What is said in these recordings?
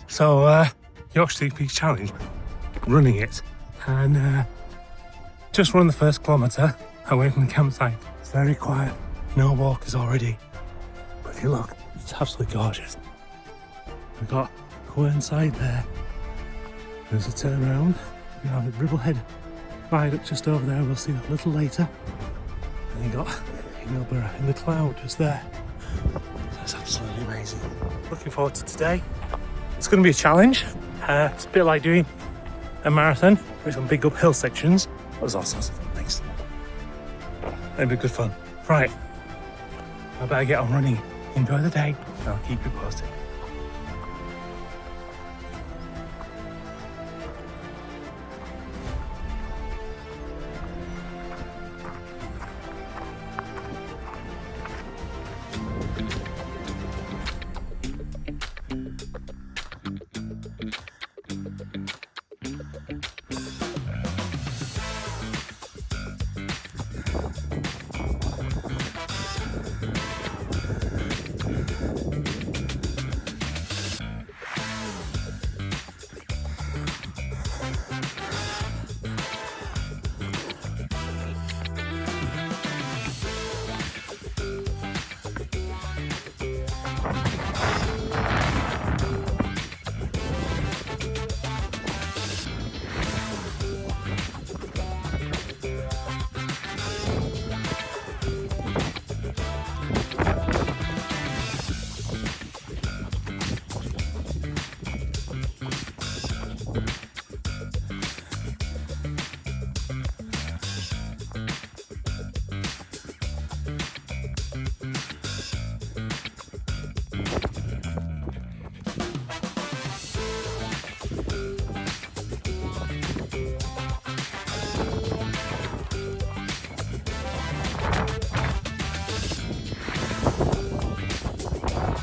So, Yorkshire Peaks Challenge, running it, and just run the first kilometre away from the campsite. It's very quiet, no walkers already. But if you look, it's absolutely gorgeous. We've got Whernside there. There's a turnaround. We have the Ribblehead viaduct just over there. We'll see that a little later. And you got Ingleborough in the cloud just there. That's absolutely amazing. Looking forward to today. It's going to be a challenge. It's a bit like doing a marathon with some big uphill sections. There's all sorts of fun things. It'll be good fun. Right, I better get on running. Enjoy the day, and I'll keep you posted.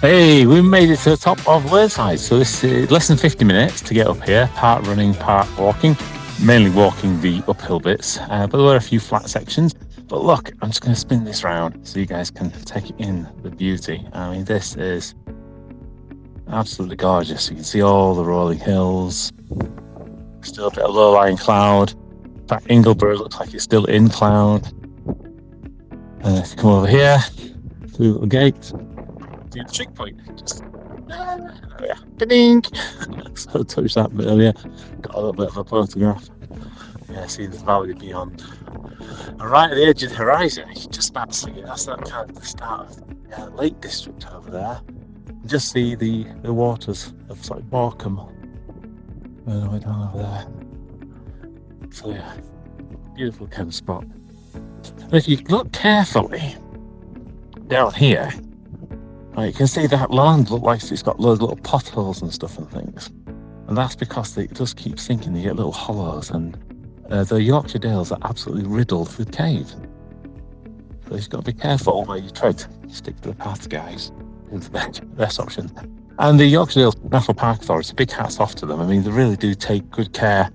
Hey, we made it to the top of Whernside. So this is less than 50 minutes to get up here. Part running, part walking. Mainly walking the uphill bits, but there were a few flat sections. But look, I'm just going to spin this round so you guys can take in the beauty. I mean, this is absolutely gorgeous. You can see all the rolling hills. Still a bit of low-lying cloud. In fact, Ingleborough looks like it's still in cloud. And if you come over here, through the little gate, do the trick point. Just ding. So I touched that bit earlier. Got a little bit of a photograph. Yeah, see the valley beyond. And right at the edge of the horizon, you can just about see it. That's that kind of the start of the Lake District over there. You just see the waters of sort of Morecambe all the way down over there. So yeah, beautiful kind of spot. And if you look carefully down here, you can see that land looks like it's got loads of little potholes and stuff and things. And that's because it does keep sinking. You get little hollows, and the Yorkshire Dales are absolutely riddled with caves. So you've got to be careful where you tread. Stick to the paths, guys. It's the best option. And the Yorkshire Dales National Park Authority, big hats off to them. I mean, they really do take good care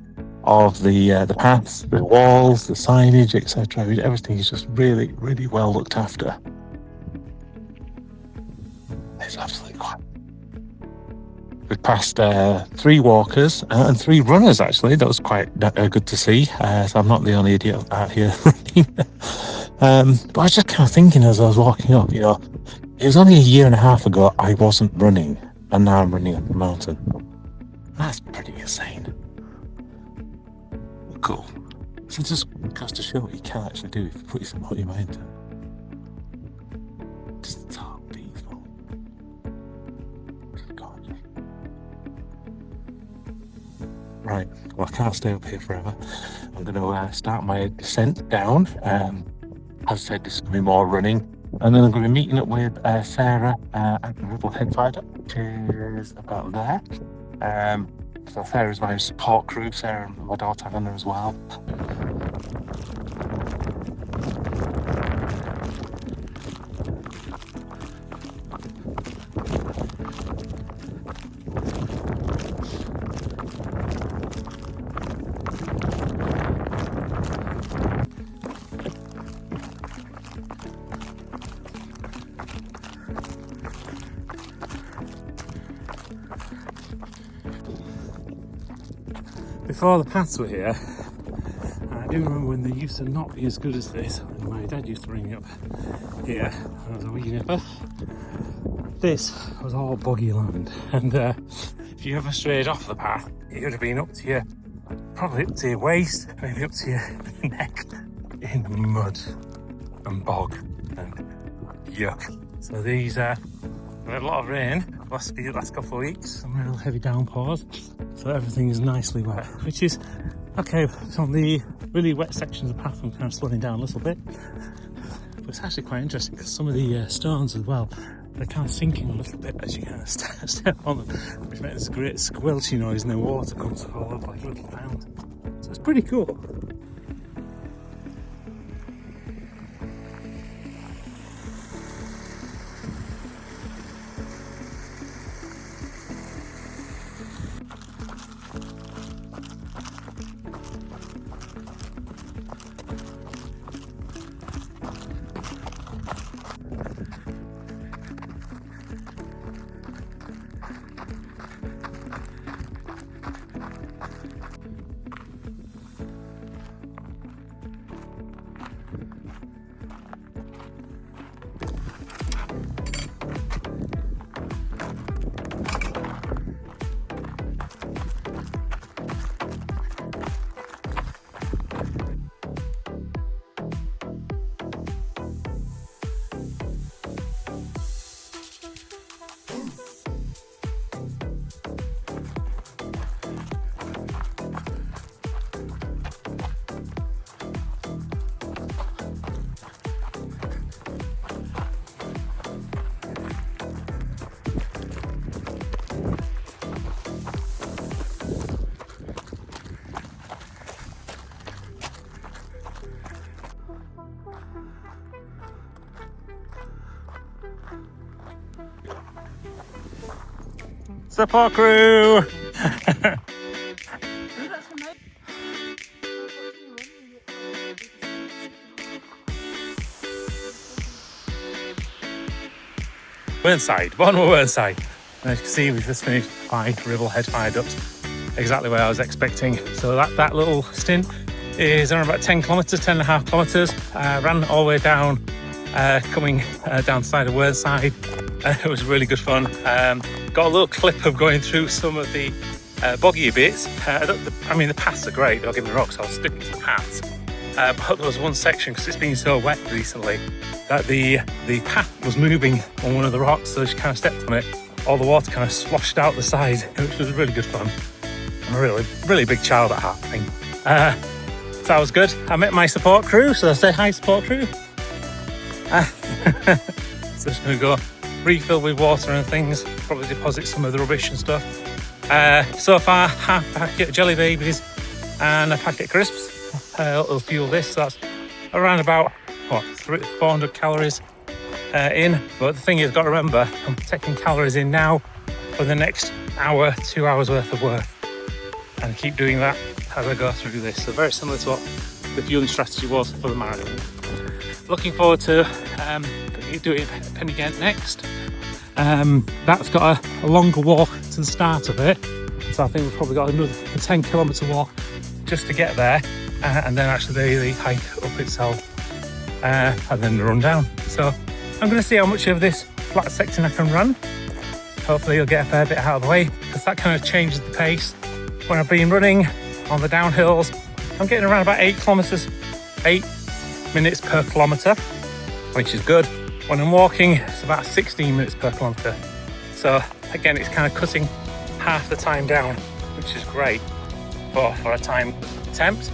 of the paths, the walls, the signage, etc. Everything is just really, really well looked after. It's absolutely quiet. We passed 3 walkers and 3 runners, actually. That was quite good to see. So I'm not the only idiot out here running. But I was just kind of thinking as I was walking up, you know, it was only a year and a half ago I wasn't running, and now I'm running up the mountain. That's pretty insane. Cool. So it just goes to show what you can actually do if you put your mind to it. Just so beautiful. God. Right, well, I can't stay up here forever. I'm going to start my descent down. As I said, this is going to be more running. And then I'm going to be meeting up with Sarah at the Ribblehead viaduct, which is about there. So Sarah's my support crew. Sarah and my daughter have on her as well. before the paths were here, I do remember when they used to not be as good as this. When my dad used to bring me up here when I was a wee nipper. This was all boggy land, and if you ever strayed off the path, it would have been up to your, probably up to your waist, maybe up to your neck, in mud and bog and yuck. So these we had a lot of rain last couple of weeks, some real heavy downpours, so everything is nicely wet, which is okay. On the really wet sections of the path I'm kind of slowing down a little bit, but it's actually quite interesting because some of the stones as well, they're kind of sinking a little bit as you kind of step on them, which makes this great squelchy noise, and then water comes all up like a little fountain. So it's pretty cool. Support crew! Whernside, bottom of Whernside. And as you can see, we've just finished by Ribblehead viaduct, exactly where I was expecting. So that little stint is around about 10 kilometres, 10.5 kilometres. Ran all the way down, coming down the side of Whernside. It was really good fun. Got a little clip of going through some of the boggier bits. I mean, the paths are great, don't get me wrong, so I'll stick to the paths. But there was one section, because it's been so wet recently, that the path was moving on one of the rocks, so as you kind of stepped on it, all the water kind of sloshed out the side, which was really good fun. I'm a really big child at heart, I think. So that was good. I met my support crew, so I say hi, support crew. So just going to go refill with water and things, probably deposit some of the rubbish and stuff. So far, half a packet of jelly babies and a packet of crisps. It'll fuel this, so that's around about, 400 calories in. But the thing is, got to remember, I'm taking calories in now for the next hour, 2 hours worth of work. And keep doing that as I go through this. So very similar to what the fueling strategy was for the marathon. Looking forward to doing Pen-y-Ghent next. That's got a longer walk to the start of it, so I think we've probably got another 10 kilometre walk just to get there, and then actually the hike up itself, and then the run down. So I'm going to see how much of this flat section I can run. Hopefully you'll get a fair bit out of the way, because that kind of changes the pace. When I've been running on the downhills, I'm getting around about 8 minutes per kilometre, which is good. When I'm walking, it's about 16 minutes per kilometre. So again, it's kind of cutting half the time down, which is great for a time attempt.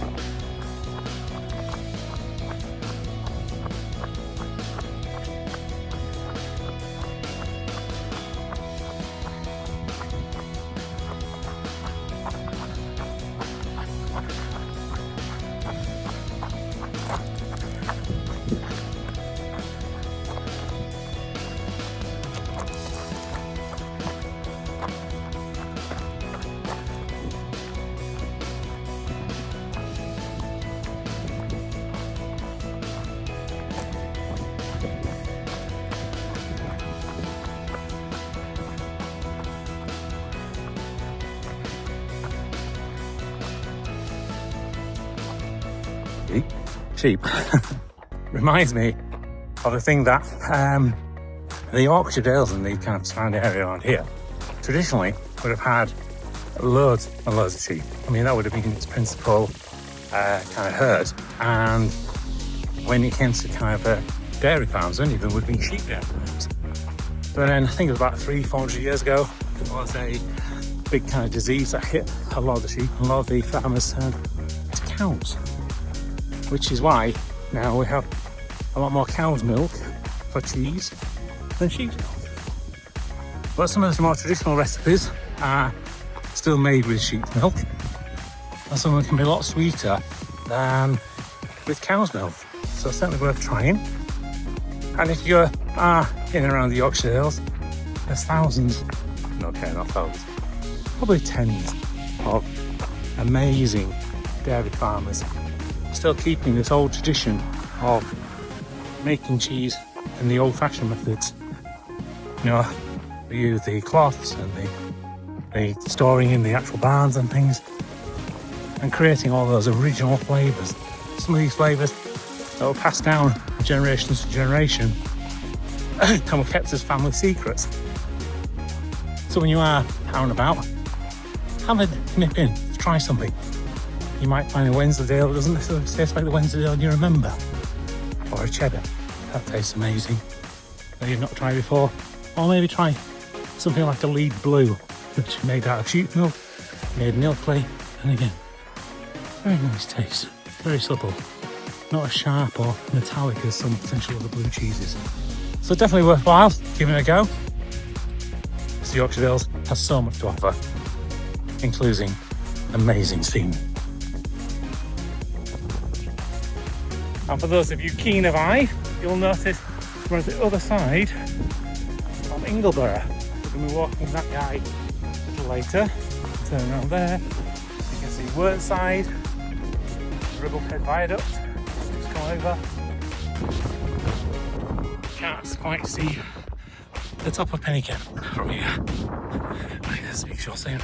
sheep reminds me of the thing that the Yorkshire Dales and the kind of surrounding area around here traditionally would have had loads and loads of sheep. I mean, that would have been its principal kind of herd. And when it came to kind of dairy farms, only there would have been sheep dairy farms. But then I think it was about 300-400 years ago, there was a big kind of disease that hit a lot of the sheep, and a lot of the farmers turned to cows, which is why now we have a lot more cow's milk for cheese than sheep's milk. But some of the more traditional recipes are still made with sheep's milk, and some of them can be a lot sweeter than with cow's milk. So it's certainly worth trying. And if you are in and around the Yorkshire Dales, there's thousands, not thousands, probably tens of amazing dairy farmers still keeping this old tradition of making cheese in the old-fashioned methods. You know, we use the cloths and the storing in the actual barns and things, and creating all those original flavours. Some of these flavours that were passed down generations to generation and were kept as family secrets. So when you are out and about, have a nip in, try something. You might find a Wensleydale that doesn't necessarily taste like the Wensleydale you remember, or a cheddar that tastes amazing that you've not tried before, or maybe try something like a Lead Blue, which is made out of sheep milk, made in Ilkley, and again, very nice taste, very subtle, not as sharp or metallic as some potential other blue cheeses. So definitely worthwhile giving it a go. The Yorkshire Dales has so much to offer, including amazing scenery. And for those of you keen of eye, you'll notice we're at the other side of Ingleborough. We're going to be walking that guy a little later. Turn around there. You can see Whernside, Ribblehead viaduct. Just come over. Can't quite see the top of Pen-y-Ghent from here. Right, let's speak short soon.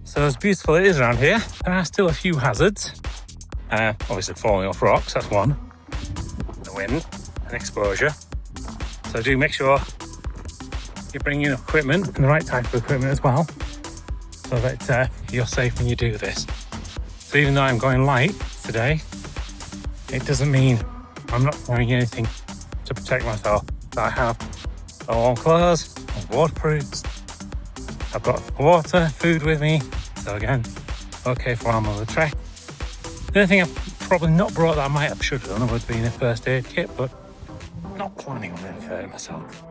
So as beautiful as it is around here, there are still a few hazards. Obviously falling off rocks, that's one. The wind and exposure. So do make sure you bring in equipment, and the right type of equipment as well, so that you're safe when you do this. So even though I'm going light today, it doesn't mean I'm not wearing anything to protect myself. So I have warm clothes, waterproofs, I've got water, food with me, so again, okay for I'm on the trek. The only thing I've probably not brought that I might have should have done would have been a first aid kit, but not planning on really hurting myself.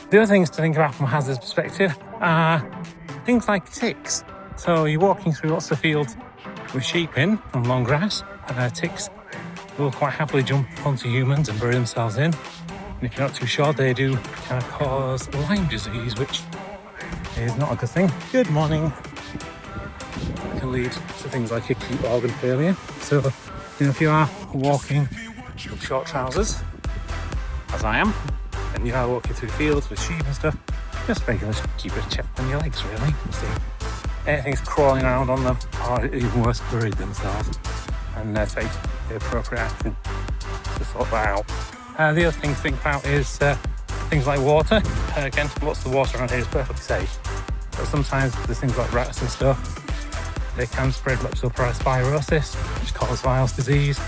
The other things to think about from a hazards perspective are things like ticks. So you're walking through lots of fields with sheep in on long grass, and ticks will quite happily jump onto humans and bury themselves in. And if you're not too sure, they do kind of cause Lyme disease, which is not a good thing. Good morning. It can lead to things like acute organ failure. So, if you are walking with short trousers, as I am, and you are walking through fields with sheep and stuff, just regularly keep a check on your legs, really. See anything's crawling around on them, or even worse, buried themselves, and take the appropriate action to sort that out. The other thing to think about is things like water. Again, lots of the water around here is perfectly safe, but sometimes there's things like rats and stuff. They can spread leptospirosis, which causes virus disease.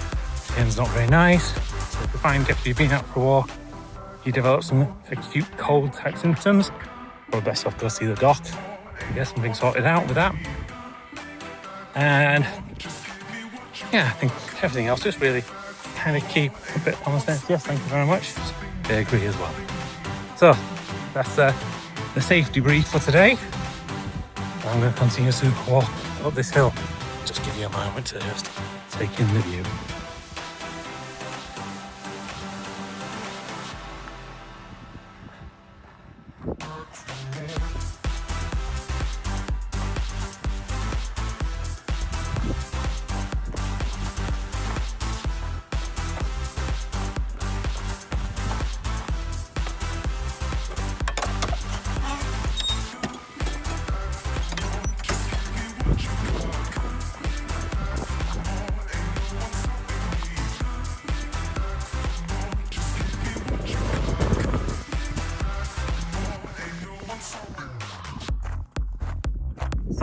Again, it's not very nice. So if you find after you've been out for a walk, you develop some acute cold type symptoms, probably best off go see the doc and get something sorted out with that. And yeah, I think everything else just really kind of keep a bit of common sense. Yes, thank you very much. I agree as well. So that's the safety brief for today. I'm going to continue to walk up this hill. Just give you a moment to just take in the view.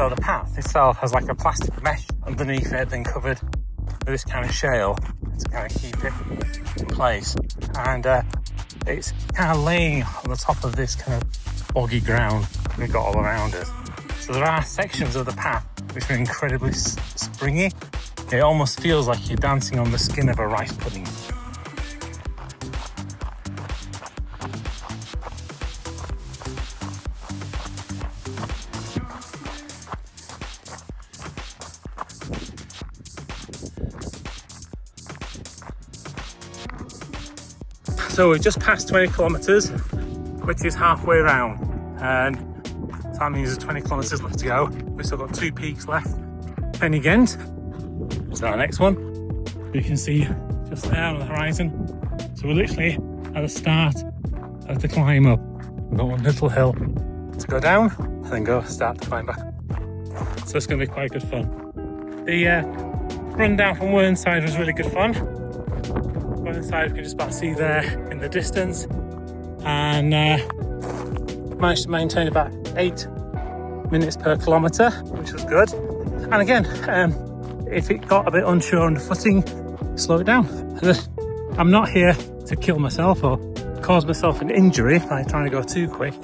So the path itself has like a plastic mesh underneath it, then covered with this kind of shale to kind of keep it in place. And it's kind of laying on the top of this kind of boggy ground we've got all around us. So there are sections of the path which are incredibly springy. It almost feels like you're dancing on the skin of a rice pudding. So we've just passed 20 kilometres, which is halfway round, and that means there's 20 kilometres left to go. We've still got 2 peaks left. Pen-y-Ghent is our next one. You can see just there on the horizon. So we're literally at the start of the climb up. We've got one little hill to go down and then go start to climb back. So it's going to be quite good fun. The run down from Whernside was really good fun. Whernside we can just about see there in the distance, and managed to maintain about 8 minutes per kilometre, which was good. And again, if it got a bit unsure on the footing, slow it down. I'm not here to kill myself or cause myself an injury by trying to go too quick.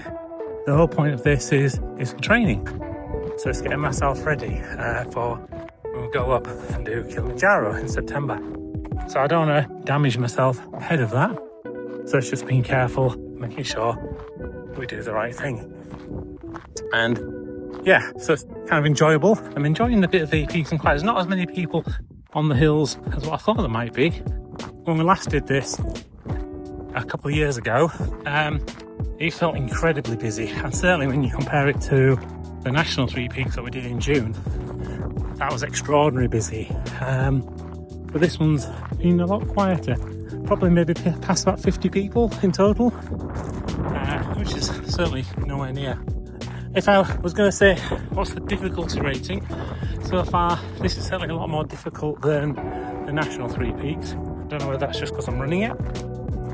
The whole point of this is for training. So it's getting myself ready for when we go up and do Kilimanjaro in September. So I don't want to damage myself ahead of that. So it's just being careful, making sure we do the right thing. And yeah, so it's kind of enjoyable. I'm enjoying the bit of the peaks and climbs. There's not as many people on the hills as what I thought there might be. When we last did this a couple of years ago, it felt incredibly busy. And certainly when you compare it to the national 3 peaks that we did in June, that was extraordinarily busy. But this one's been a lot quieter. Probably maybe past about 50 people in total, which is certainly nowhere near. If I was going to say what's the difficulty rating so far, this is certainly a lot more difficult than the national 3 peaks. I don't know whether that's just because I'm running it,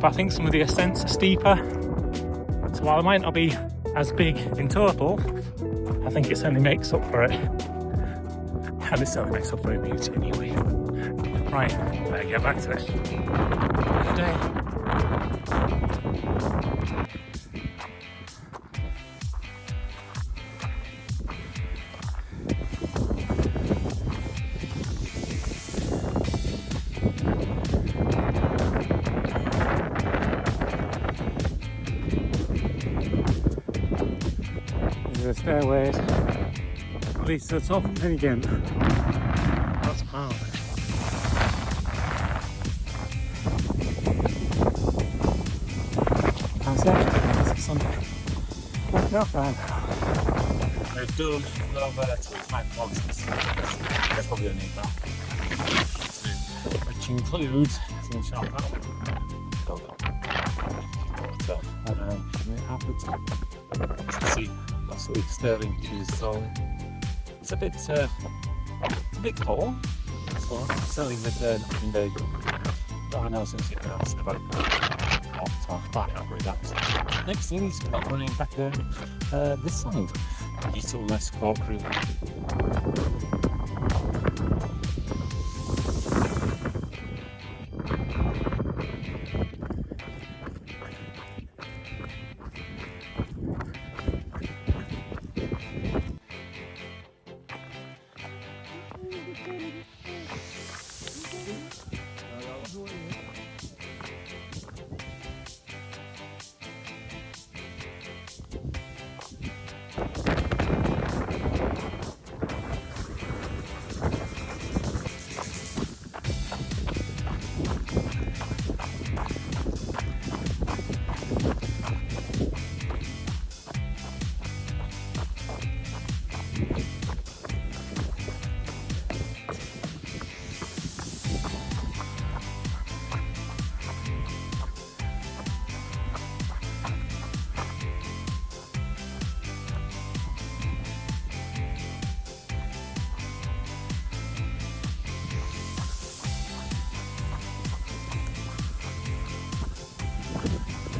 but I think some of the ascents are steeper. So while it might not be as big in total, I think it certainly makes up for it. And it certainly makes up for it beauty anyway. Right, better get back to it. Good day. These are the stairways. Leads to the top and then again. That's hard. That's Sunday. Not bad. They've done over 25 boxes. They probably don't need that. Which includes some sharp out. It happens. You can see absolutely sterling cheese, so it's a bit cold. So certainly with nothing very good. But I know since it's about next thing is about running back this side. It's all nice support crew.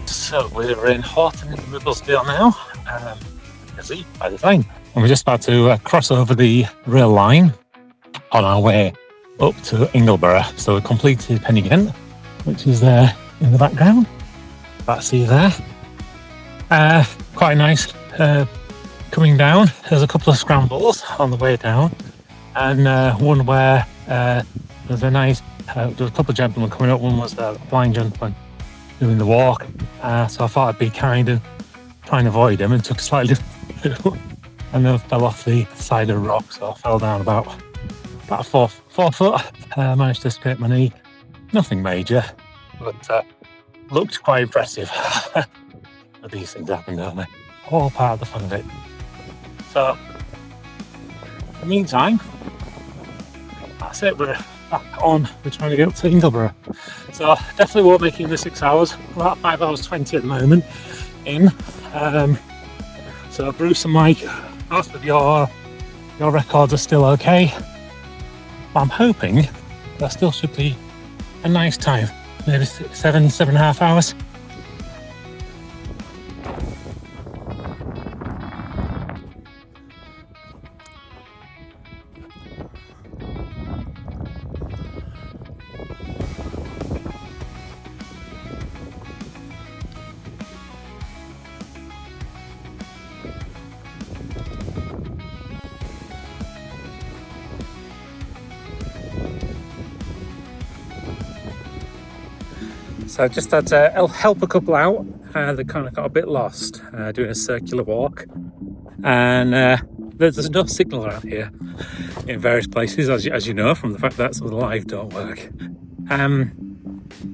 So we're in Horton in Ribblehead now, as by the time. And we're just about to cross over the rail line on our way up to Ingleborough. So we completed Pen-y-Ghent, which is there in the background. That's you there. Quite nice coming down. There's a couple of scrambles on the way down, and one where there's a nice, there was a couple of gentlemen coming up. One was a blind gentleman doing the walk, so I thought I'd be kind and try and avoid him, and took a slightly different route, and then fell off the side of the rock, so I fell down about 4 foot. Managed to scrape my knee. Nothing major, but looked quite impressive. But these things happen, don't they? All part of the fun of it. So, in the meantime, that's it. We're back on. We're trying to get up to Ingleborough. So, definitely won't make it in the 6 hours. We're at 5 hours 20 at the moment in. So, Bruce and Mike, both of your records are still okay. But I'm hoping that still should be a nice time. Maybe 7.5 hours. So I just had to help a couple out. They kind of got a bit lost doing a circular walk, and there's no signal around here in various places, as you know from the fact that some of the live don't work.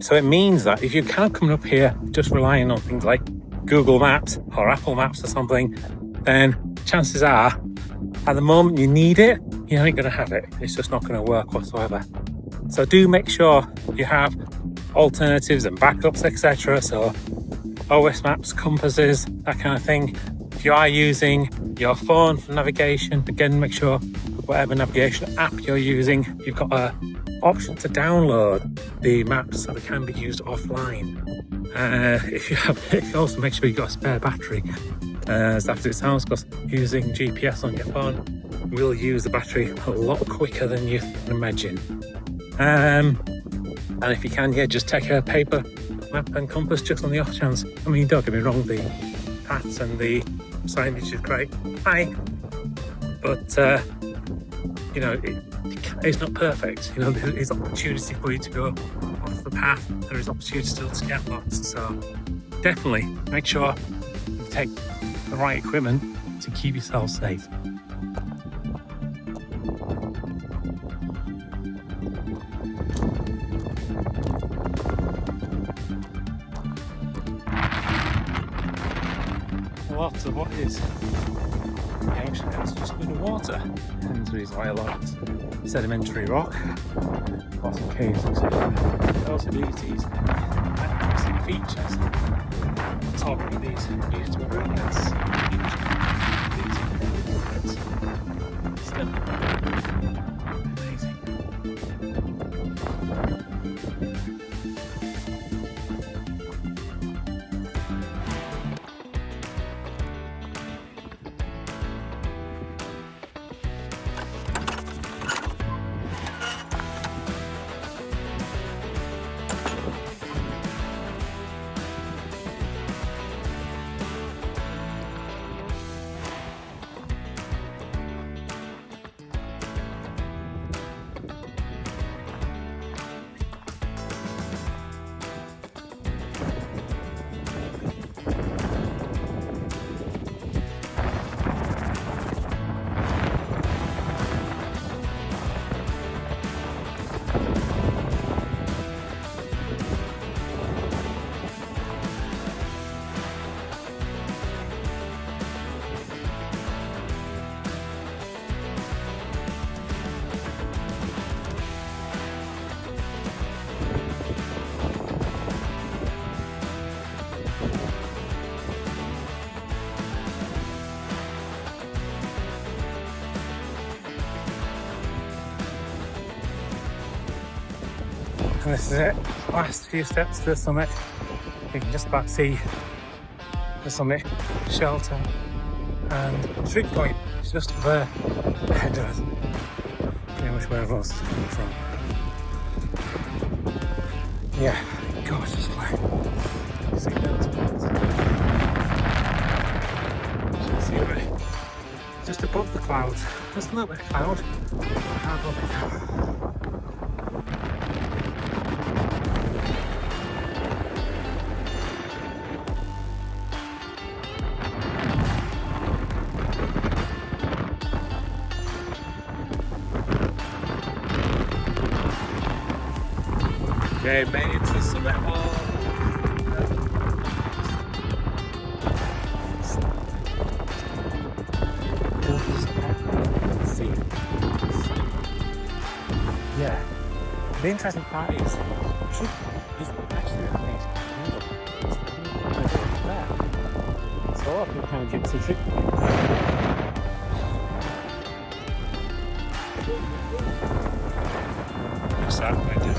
So it means that if you're kind of coming up here just relying on things like Google Maps or Apple Maps or something, then chances are at the moment you need it, you ain't going to have it. It's just not going to work whatsoever. So do make sure you have alternatives and backups, etc. So OS maps, compasses, that kind of thing. If you are using your phone for navigation, again, make sure whatever navigation app you're using, you've got an option to download the maps so they can be used offline. If you also make sure you've got a spare battery, as daft as it sounds, because using GPS on your phone will use the battery a lot quicker than you can imagine. And if you can, just take a paper map and compass just on the off chance. I mean, don't get me wrong, the paths and the signage is great. But it's not perfect. There is opportunity for you to go off the path. There is opportunity still to get lost. So definitely make sure you take the right equipment to keep yourself safe. Lots of what is the ocean is just underwater, and the reason why a lot of sedimentary rock, lots of caves, etc. Also these magnificent features on top of these beautiful ribbleheads. Still amazing. And this is it, last few steps to the summit. You can just about see the summit, shelter and trig point It's just there ahead of us. Pretty much where Ross is coming from. Yeah, gorgeous flag. See that? See right? Just above the clouds. There's a little bit of cloud. Can't go there now. Okay, made it to the summit of yeah. The interesting part is actually there. So I can kind of get some trick. What's that? I did.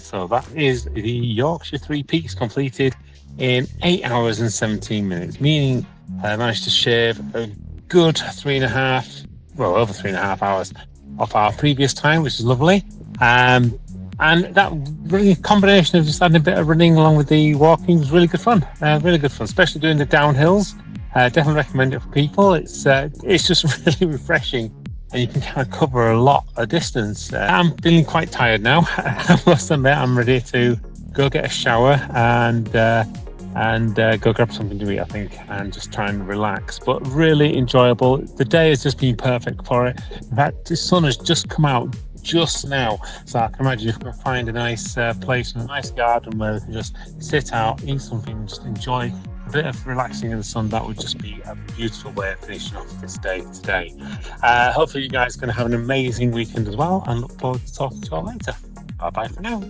So that is the Yorkshire Three Peaks completed in 8 hours and 17 minutes, meaning I managed to shave a good 3.5, well, over 3.5 hours off our previous time, which is lovely. And that really combination of just adding a bit of running along with the walking was really good fun. Really good fun, especially doing the downhills. Definitely recommend it for people. It's just really refreshing. And you can kind of cover a lot of distance. I'm feeling quite tired now. I must admit, I'm ready to go get a shower and go grab something to eat, I think, and just try and relax. But really enjoyable. The day has just been perfect for it. In fact, the sun has just come out just now, so I can imagine if we can find a nice place, a nice garden where we can just sit out, eat something, just enjoy a bit of relaxing in the sun. That would just be a beautiful way of finishing off this day today. Hopefully you guys are going to have an amazing weekend as well, and look forward to talking to you all later. Bye bye for now.